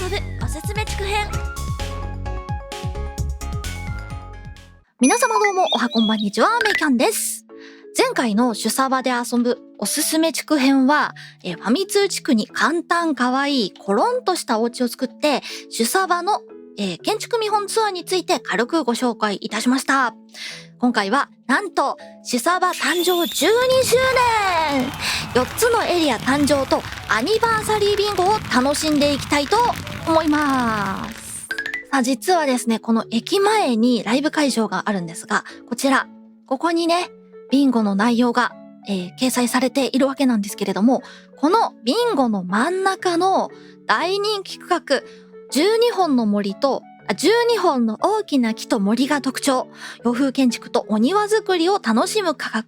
遊ぶおすすめ地区編。皆様どうもおはこんばんにちは、メイキャンです。前回の主サバで遊ぶおすすめ地区編は、ファミ通地区に簡単かわいいコロンとしたお家を作って主サバの、建築見本ツアーについて軽くご紹介いたしました。今回はなんと主サバ誕生12周年4つのエリア誕生とアニバーサリービンゴを楽しんでいきたいと思います。さあ実はですね、この駅前にライブ会場があるんですが、ここにねビンゴの内容が、掲載されているわけなんですけれども、このビンゴの真ん中の大人気区画12本の森と12本の大きな木と森が特徴、洋風建築とお庭作りを楽しむ区画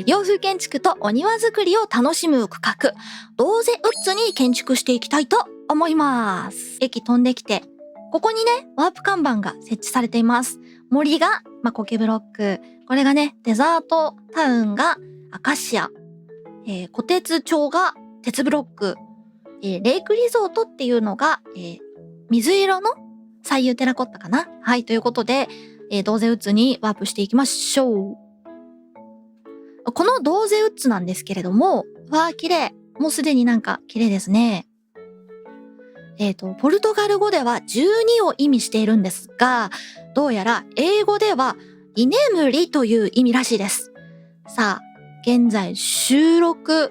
洋風建築とお庭作りを楽しむ区画、ドーゼウッズに建築していきたいと思います。駅飛んできて、ここにね、ワープ看板が設置されています。森が、苔ブロック。これがね、デザートタウンがアカシア。小鉄町が鉄ブロック。レイクリゾートっていうのが、水色の左右テラコッタかな。はい、ということで、ドーゼウッズにワープしていきましょう。このドーゼウッズなんですけれども、わー、綺麗。もうすでになんか綺麗ですね。ポルトガル語では12を意味しているんですが、どうやら英語では居眠りという意味らしいです。さあ、現在収録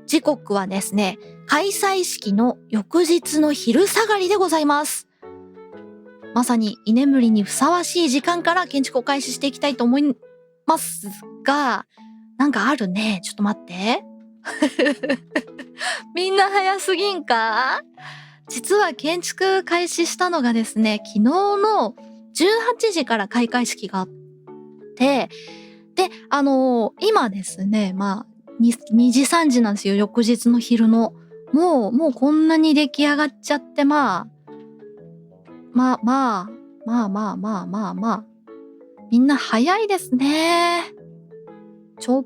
時刻はですね、開催式の翌日の昼下がりでございます。まさに居眠りにふさわしい時間から建築を開始していきたいと思いますが、なんかあるね。ちょっと待って。みんな早すぎんか？実は建築開始したのがですね、昨日の18時から開会式があって、で、今ですね、2時3時なんですよ、翌日の昼の。もうこんなに出来上がっちゃって、みんな早いですね。ちょっ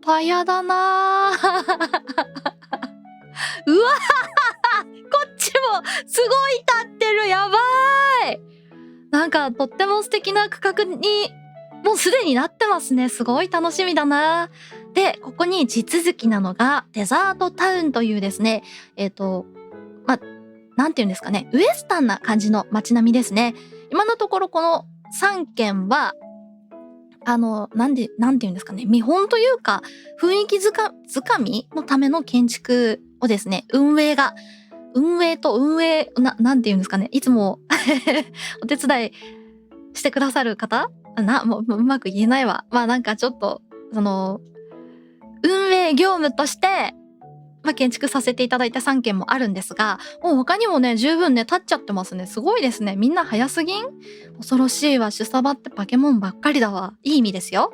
ぱやだなぁ。うわこっちもすごい立ってる、やばい。なんかとっても素敵な区画にもうすでになってますね。すごい楽しみだな。で、ここに地続きなのがデザートタウンというですね、なんていうんですかね、ウエスタンな感じの街並みですね。今のところこの3軒はなんていうんですかね、見本というか、雰囲気づかみのための建築をですね、運営、なんていうんですかね、いつもお手伝いしてくださる方もううまく言えないわ。なんかちょっと、運営業務として、建築させていただいた3件もあるんですが、もう他にもね、十分ね、立っちゃってますね。すごいですね。みんな早すぎん？恐ろしいわ。主サバってバケモンばっかりだわ。いい意味ですよ。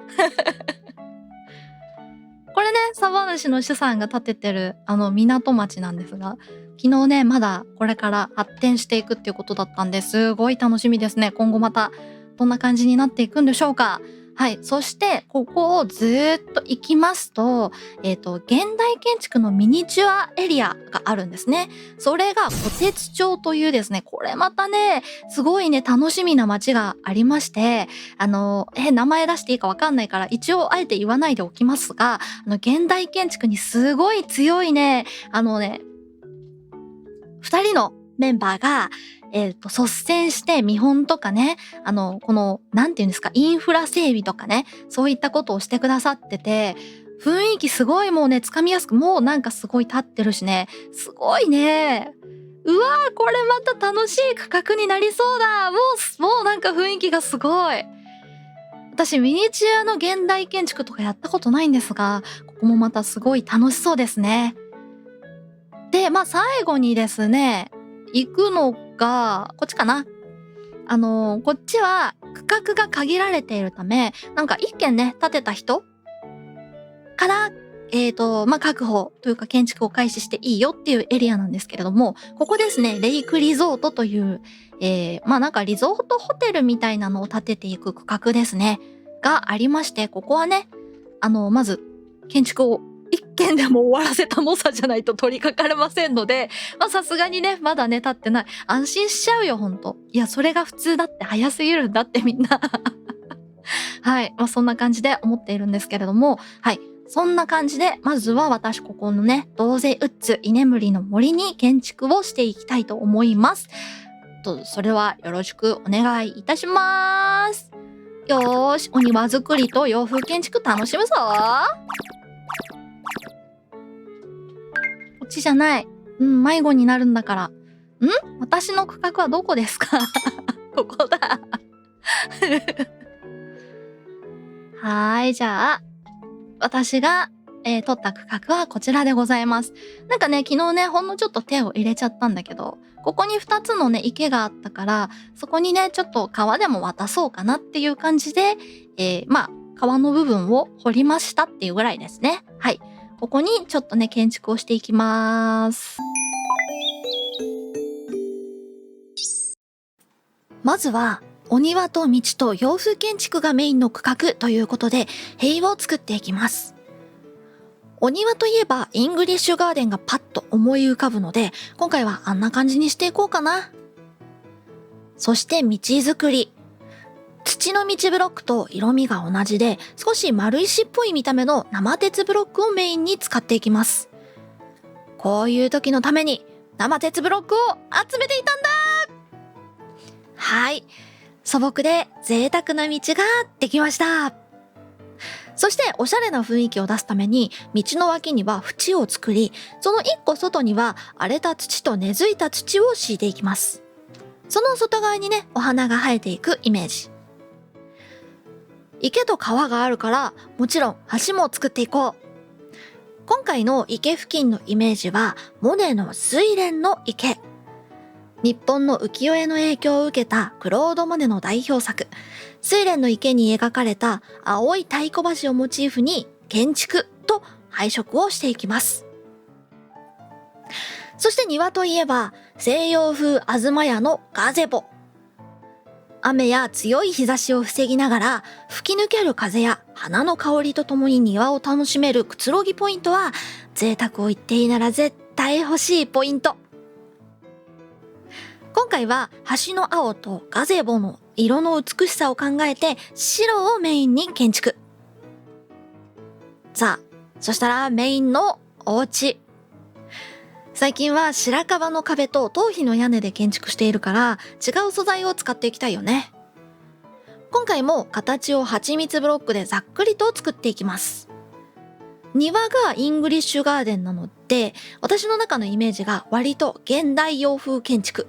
これね、サバ主の主さんが建ててる、港町なんですが、昨日ね、まだこれから発展していくっていうことだったんで、すごい楽しみですね。今後また、どんな感じになっていくんでしょうか。はい。そして、ここをずーっと行きますと、現代建築のミニチュアエリアがあるんですね。それが小鉄町というですね、これまたね、すごいね、楽しみな街がありまして、名前出していいかわかんないから、一応あえて言わないでおきますが、現代建築にすごい強いね、2人のメンバーが、率先して見本とかね、この、なんていうんですか、インフラ整備とかね、そういったことをしてくださってて、雰囲気すごいもうね、つかみやすく、もうなんかすごい立ってるしね、すごいね。うわー、これまた楽しい区画になりそうだ。もうなんか雰囲気がすごい。私、ミニチュアの現代建築とかやったことないんですが、ここもまたすごい楽しそうですね。で、最後にですね、行くのが、こっちかな。こっちは区画が限られているため、なんか一軒ね、建てた人から、確保というか建築を開始していいよっていうエリアなんですけれども、ここですね、レイクリゾートという、なんかリゾートホテルみたいなのを建てていく区画ですね、がありまして、ここはね、まず建築を一件でも終わらせた猛者じゃないと取り掛かれませんので、さすがにね、まだね、経ってない。安心しちゃうよ、ほんと。いや、それが普通だって早すぎるんだってみんな。はい。そんな感じで思っているんですけれども、はい。そんな感じで、まずは私ここのね、ドーゼウッズ居眠りの森に建築をしていきたいと思います。それはよろしくお願いいたします。よーし、お庭作りと洋風建築楽しむぞ。こっちじゃない。迷子になるんだから。私の区画はどこですか？ここだ。はーい、じゃあ、私が、取った区画はこちらでございます。なんかね、昨日ね、ほんのちょっと手を入れちゃったんだけど、ここに2つのね、池があったから、そこにね、ちょっと川でも渡そうかなっていう感じで、川の部分を掘りましたっていうぐらいですね。はい。ここにちょっとね、建築をしていきます。まずは、お庭と道と洋風建築がメインの区画ということで、塀を作っていきます。お庭といえばイングリッシュガーデンがパッと思い浮かぶので、今回はあんな感じにしていこうかな。そして道作り。土の道ブロックと色味が同じで、少し丸石っぽい見た目の生鉄ブロックをメインに使っていきます。こういう時のために生鉄ブロックを集めていたんだ。はい。素朴で贅沢な道ができました。そしておしゃれな雰囲気を出すために道の脇には縁を作り、その一個外には荒れた土と根付いた土を敷いていきます。その外側にね、お花が生えていくイメージ。池と川があるから、もちろん橋も作っていこう。今回の池付近のイメージはモネの睡蓮の池。日本の浮世絵の影響を受けたクロード・モネの代表作、睡蓮の池に描かれた青い太鼓橋をモチーフに建築と配色をしていきます。そして庭といえば西洋風東屋のガゼボ。雨や強い日差しを防ぎながら吹き抜ける風や花の香りとともに庭を楽しめるくつろぎポイントは、贅沢を言っていいなら絶対欲しいポイント。今回は橋の青とガゼボの色の美しさを考えて白をメインに建築。さあ、そしたらメインのお家。最近は白樺の壁と頭皮の屋根で建築しているから違う素材を使っていきたいよね。今回も形を蜂蜜ブロックでざっくりと作っていきます。庭がイングリッシュガーデンなので、私の中のイメージが割と現代洋風建築。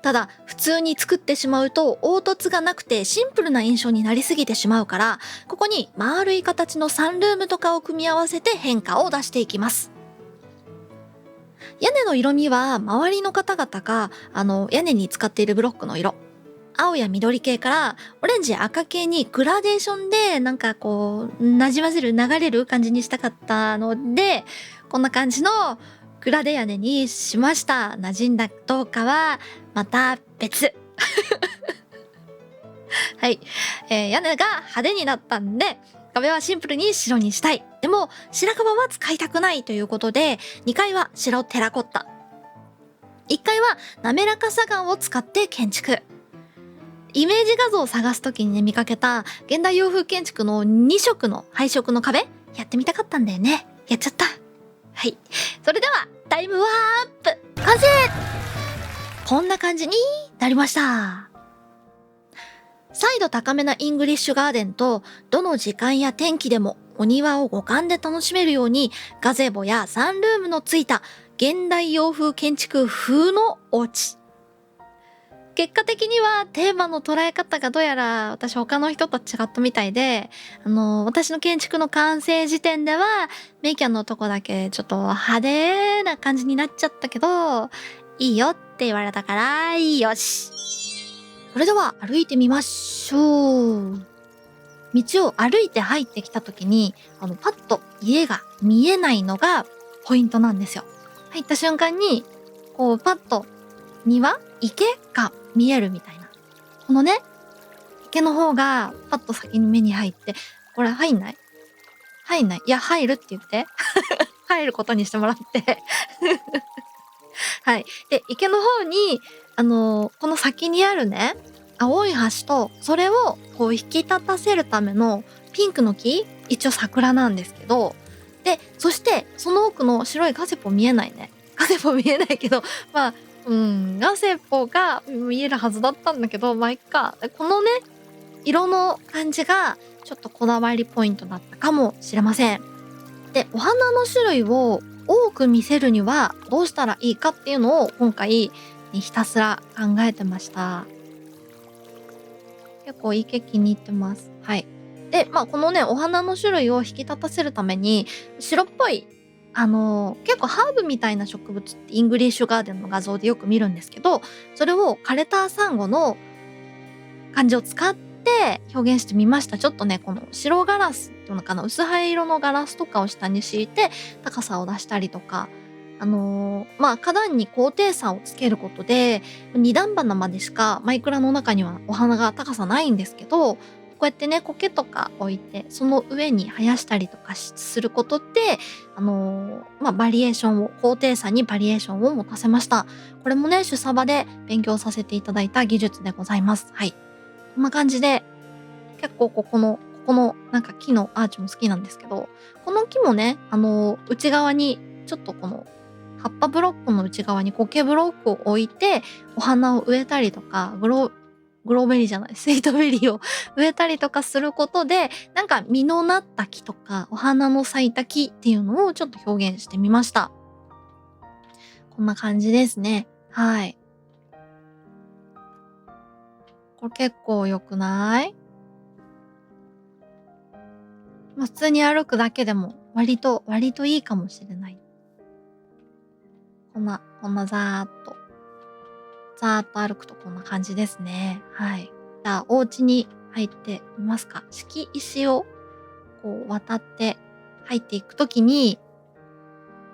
ただ普通に作ってしまうと凹凸がなくてシンプルな印象になりすぎてしまうから、ここに丸い形のサンルームとかを組み合わせて変化を出していきます。屋根の色味は周りの方々が屋根に使っているブロックの色、青や緑系からオレンジ赤系にグラデーションでなんかこう馴染ませる流れる感じにしたかったので、こんな感じのグラデ屋根にしました。馴染んだどうかはまた別。はい、屋根が派手になったんで壁はシンプルに白にしたい。でも白樺は使いたくないということで、2階は白テラコッタ、1階は滑らか砂岩を使って建築。イメージ画像を探すときにね、見かけた現代洋風建築の2色の配色の壁やってみたかったんだよね。やっちゃった。はい、それではタイムワープ完成。こんな感じになりました。彩度高めなイングリッシュガーデンと、どの時間や天気でもお庭を五感で楽しめるようにガゼボやサンルームのついた現代洋風建築風のお家。結果的にはテーマの捉え方がどうやら私他の人と違ったみたいで、私の建築の完成時点ではメイキャンのとこだけちょっと派手な感じになっちゃったけど、いいよって言われたからよし。それでは歩いてみましょう。道を歩いて入ってきた時にパッと家が見えないのがポイントなんですよ。入った瞬間にこうパッと庭、池が見えるみたいな。このね、池の方がパッと先に目に入って、これ入んない？入んない。いや、入るって言って。入ることにしてもらって。はい。で、池の方に、この先にあるね、青い橋と、それをこう引き立たせるためのピンクの木、一応桜なんですけど、で、そしてその奥の白いガゼポ見えないね。ガゼポ見えないけど、まあ、ガゼポが見えるはずだったんだけど、まあ、いっか。このね、色の感じがちょっとこだわりポイントだったかもしれません。で、お花の種類を多く見せるにはどうしたらいいかっていうのを今回ひたすら考えてました。結構池気に入ってます。はい。で、まあこのね、お花の種類を引き立たせるために白っぽい結構ハーブみたいな植物ってイングリッシュガーデンの画像でよく見るんですけど、それを枯れたサンゴの感じを使って表現してみました。ちょっとね、この白ガラスっていうのかな、薄灰色のガラスとかを下に敷いて高さを出したりとか、まあ、花壇に高低差をつけることで、二段花までしかマイクラの中にはお花が高さないんですけど、こうやってね、苔とか置いて、その上に生やしたりとかすることで、まあ、バリエーションを、高低差にバリエーションを持たせました。これもね、主サバで勉強させていただいた技術でございます。はい。こんな感じで、結構ここのなんか木のアーチも好きなんですけど、この木もね、内側にちょっとこの葉っぱブロックの内側に苔ブロックを置いて、お花を植えたりとか、グローベリーじゃない、スイートベリーを植えたりとかすることで、なんか実のなった木とか、お花の咲いた木っていうのをちょっと表現してみました。こんな感じですね。はい。これ結構良くない？まあ、普通に歩くだけでも割といいかもしれない。こんなざーっと歩くとこんな感じですね。はい。じゃあ、お家に入ってみますか。敷石をこう渡って入っていくときに、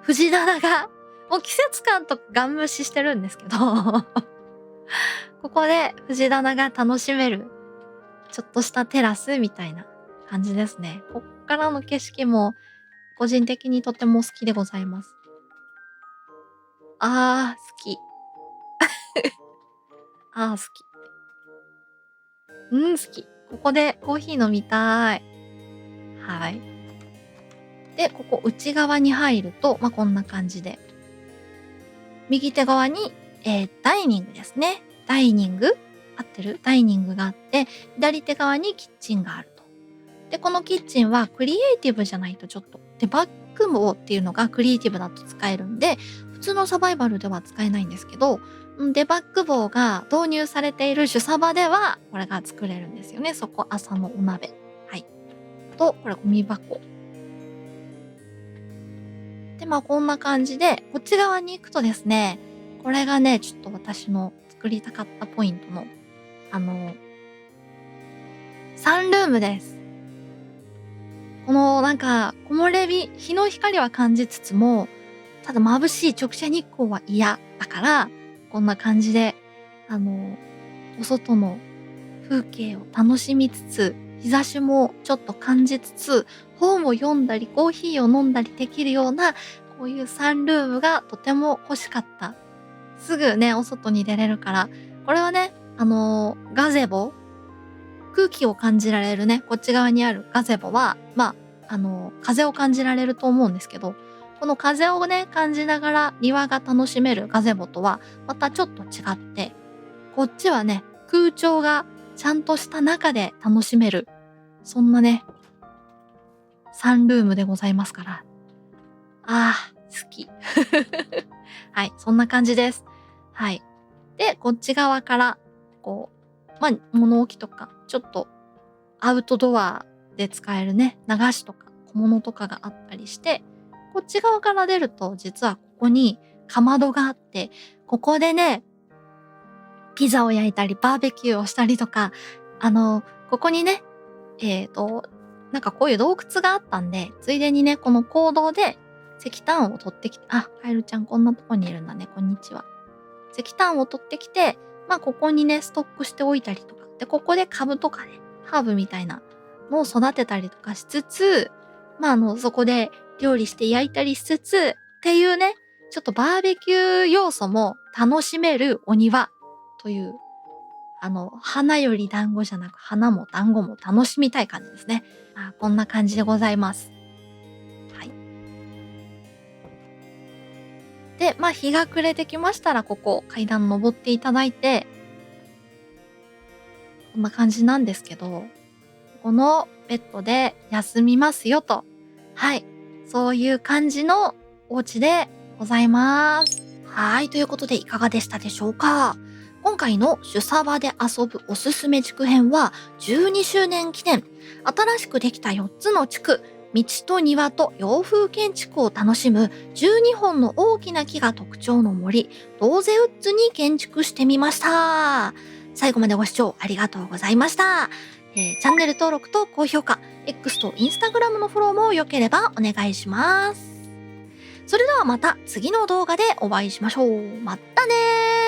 藤棚が、もう季節感とガン無視してるんですけど、ここで藤棚が楽しめる、ちょっとしたテラスみたいな感じですね。こっからの景色も個人的にとても好きでございます。ああ、好き。ああ、好き。好き。ここでコーヒー飲みたい。はい。で、ここ内側に入ると、まあ、こんな感じで。右手側に、ダイニングですね。ダイニング合ってる？ダイニングがあって、左手側にキッチンがあると。で、このキッチンはクリエイティブじゃないとちょっと、デバッグ棒っていうのがクリエイティブだと使えるんで、普通のサバイバルでは使えないんですけど、デバッグ棒が導入されている主サバでは、これが作れるんですよね。そこ朝のお鍋。はい。と、これゴミ箱。で、まあこんな感じで、こっち側に行くとですね、これがね、ちょっと私の作りたかったポイントの、あの、サンルームです。このなんか、木漏れ日、日の光は感じつつも、ただ眩しい直射日光は嫌だから、こんな感じで、あの、お外の風景を楽しみつつ、日差しもちょっと感じつつ、本を読んだりコーヒーを飲んだりできるような、こういうサンルームがとても欲しかった。すぐね、お外に出れるから。これはね、ガゼボ、空気を感じられるね、こっち側にあるガゼボは、まあ、風を感じられると思うんですけど、この風をね、感じながら庭が楽しめるガゼボとは、またちょっと違って、こっちはね、空調がちゃんとした中で楽しめる、そんなね、サンルームでございますから。ああ、好き。はい、そんな感じです。はい。で、こっち側から、こう、まあ、物置とか、ちょっとアウトドアで使えるね、流しとか小物とかがあったりして、こっち側から出ると、実はここにかまどがあって、ここでね、ピザを焼いたり、バーベキューをしたりとか、ここにね、なんかこういう洞窟があったんで、ついでにね、この坑道で石炭を取ってきて、あ、カエルちゃんこんなとこにいるんだね、こんにちは。石炭を取ってきて、まあここにね、ストックしておいたりとか。で、ここで株とかね、ハーブみたいなのを育てたりとかしつつ、そこで料理して焼いたりしつつっていうね、ちょっとバーベキュー要素も楽しめるお庭という、花より団子じゃなく花も団子も楽しみたい感じですね。こんな感じでございます。はい。で、日が暮れてきましたら、ここ階段登っていただいて、こんな感じなんですけど、このベッドで休みますよと。はい。そういう感じのお家でございます。はい。ということでいかがでしたでしょうか？今回の主サバで遊ぶおすすめ地区編は12周年記念、新しくできた4つの地区、道と庭と洋風建築を楽しむ12本の大きな木が特徴の森、ローゼウッズに建築してみました。最後までご視聴ありがとうございました。チャンネル登録と高評価、X と Instagram のフォローも良ければお願いします。それではまた次の動画でお会いしましょう。またねー。